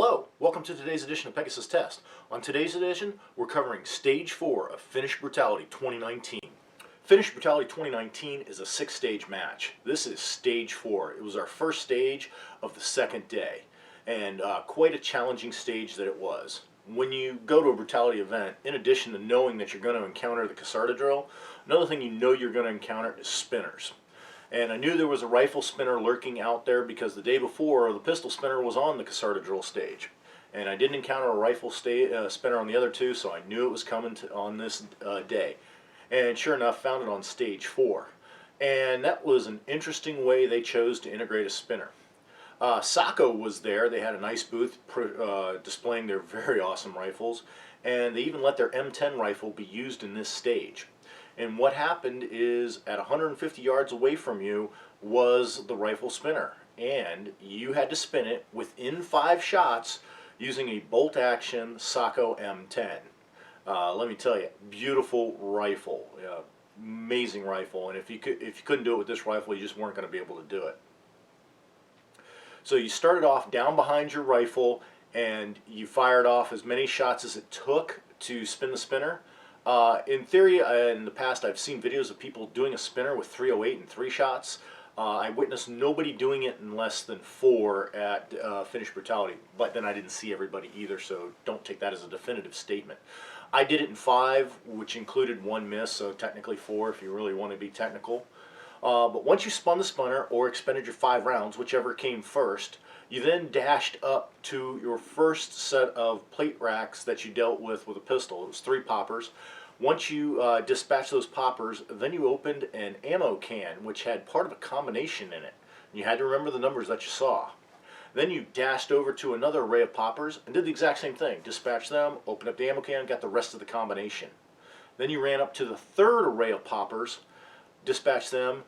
Hello, welcome to today's edition of Pegasus Test. On today's edition, we're covering Stage 4 of Finnish Brutality 2019. Finnish Brutality 2019 is a 6-stage match. This is Stage 4. It was our first stage of the second day, and quite a challenging stage that it was. When you go to a Brutality event, in addition to knowing that you're going to encounter the Caserta drill, another thing you know you're going to encounter is spinners. And I knew there was a rifle spinner lurking out there because the day before the pistol spinner was on the Caserta drill stage. And I didn't encounter a rifle spinner on the other two, so I knew it was coming on this day. And sure enough, found it on Stage 4. And that was an interesting way they chose to integrate a spinner. Sako was there. They had a nice booth displaying their very awesome rifles. And they even let their M10 rifle be used in this stage. And what happened is, at 150 yards away from you was the rifle spinner, and you had to spin it within 5 shots using a bolt action Sako M10. Let me tell you, beautiful rifle, amazing rifle, and if you couldn't do it with this rifle, you just weren't going to be able to do it. So you started off down behind your rifle, and you fired off as many shots as it took to spin the spinner. In theory, in the past, I've seen videos of people doing a spinner with 308 and 3 shots. I witnessed nobody doing it in less than 4 at Finnish Brutality, but then I didn't see everybody either, so don't take that as a definitive statement. I did it in 5, which included 1 miss, so technically 4 if you really want to be technical. But once you spun the spinner or expended your 5 rounds, whichever came first, you then dashed up to your first set of plate racks that you dealt with a pistol. It was 3 poppers. Once you dispatched those poppers, then you opened an ammo can, which had part of a combination in it. You had to remember the numbers that you saw. Then you dashed over to another array of poppers and did the exact same thing. Dispatched them, opened up the ammo can, got the rest of the combination. Then you ran up to the 3rd array of poppers, dispatched them,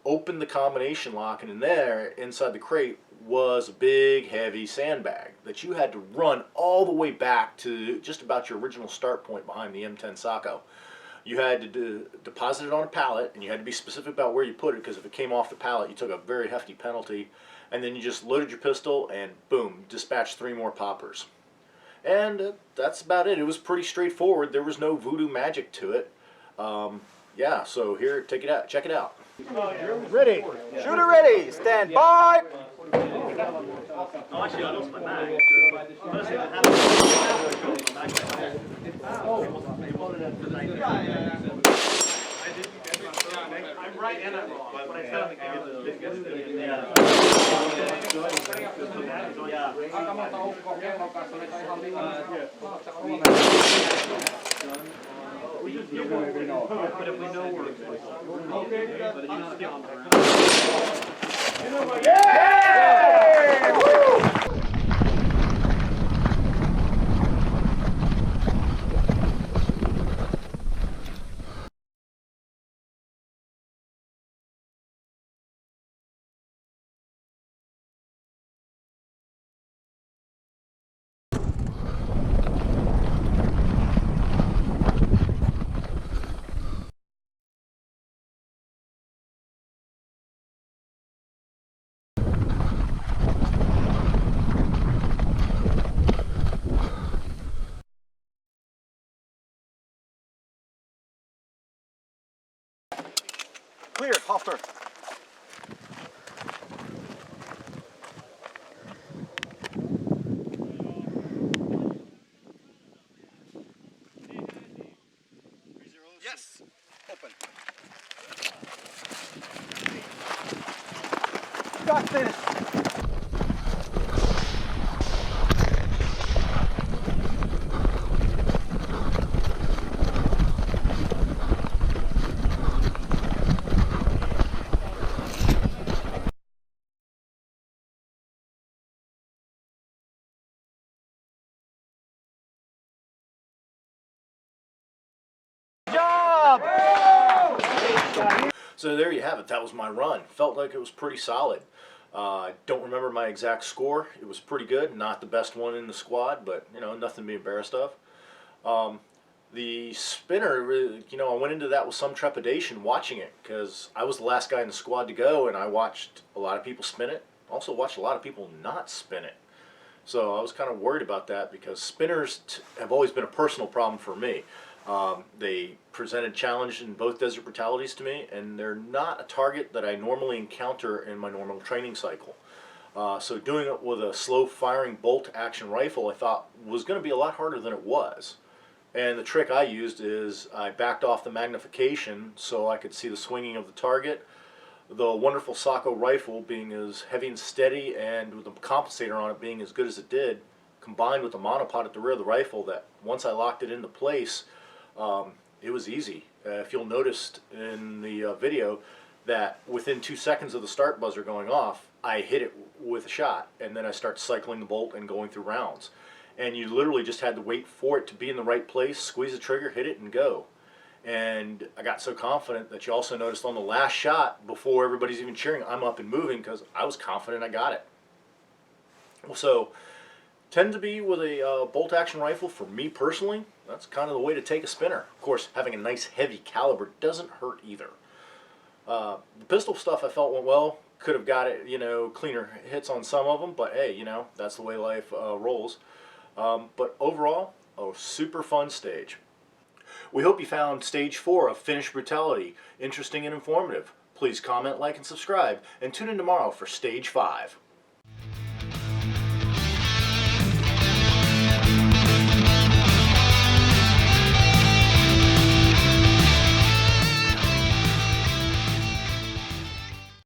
opened the combination lock, and in there, inside the crate, was a big, heavy sandbag that you had to run all the way back to just about your original start point behind the M10 Sako. You had to deposit it on a pallet, and you had to be specific about where you put it, because if it came off the pallet, you took a very hefty penalty. And then you just loaded your pistol, and boom, dispatched 3 more poppers. And that's about it. It was pretty straightforward. There was no voodoo magic to it. Yeah, so here, take it out. Check it out. Ready. Shooter ready. Stand by. Oh, actually, I lost my bag. I'm right and I'm wrong. When I said but if we know we're okay, but you know, skip on the yeah! Woo! Clear. Holster. Yes. Open. Got this. Job! So there you have it. That was my run. Felt like it was pretty solid. Don't remember my exact score. It was pretty good. Not the best one in the squad, but you know, nothing to be embarrassed of. The spinner, you know, I went into that with some trepidation watching it because I was the last guy in the squad to go, and I watched a lot of people spin it. Also watched a lot of people not spin it. So I was kind of worried about that because spinners have always been a personal problem for me. They presented challenge in both Desert Brutalities to me, and they're not a target that I normally encounter in my normal training cycle. So doing it with a slow firing bolt action rifle I thought was going to be a lot harder than it was. And the trick I used is I backed off the magnification so I could see the swinging of the target. The wonderful Sako rifle being as heavy and steady, and with the compensator on it being as good as it did, combined with the monopod at the rear of the rifle, that once I locked it into place, it was easy. If you'll notice in the video that within 2 seconds of the start buzzer going off, I hit it with a shot, and then I start cycling the bolt and going through rounds. And you literally just had to wait for it to be in the right place, squeeze the trigger, hit it, and go. And I got so confident that you also noticed on the last shot, before everybody's even cheering, I'm up and moving because I was confident I got it. So, tend to be with a bolt action rifle, for me personally, that's kind of the way to take a spinner. Of course, having a nice heavy caliber doesn't hurt either. The pistol stuff I felt went well. Could have got it, cleaner hits on some of them, but hey, that's the way life rolls. But overall, a super fun stage. We hope you found Stage 4 of Finnish Brutality interesting and informative. Please comment, like, and subscribe, and tune in tomorrow for Stage 5.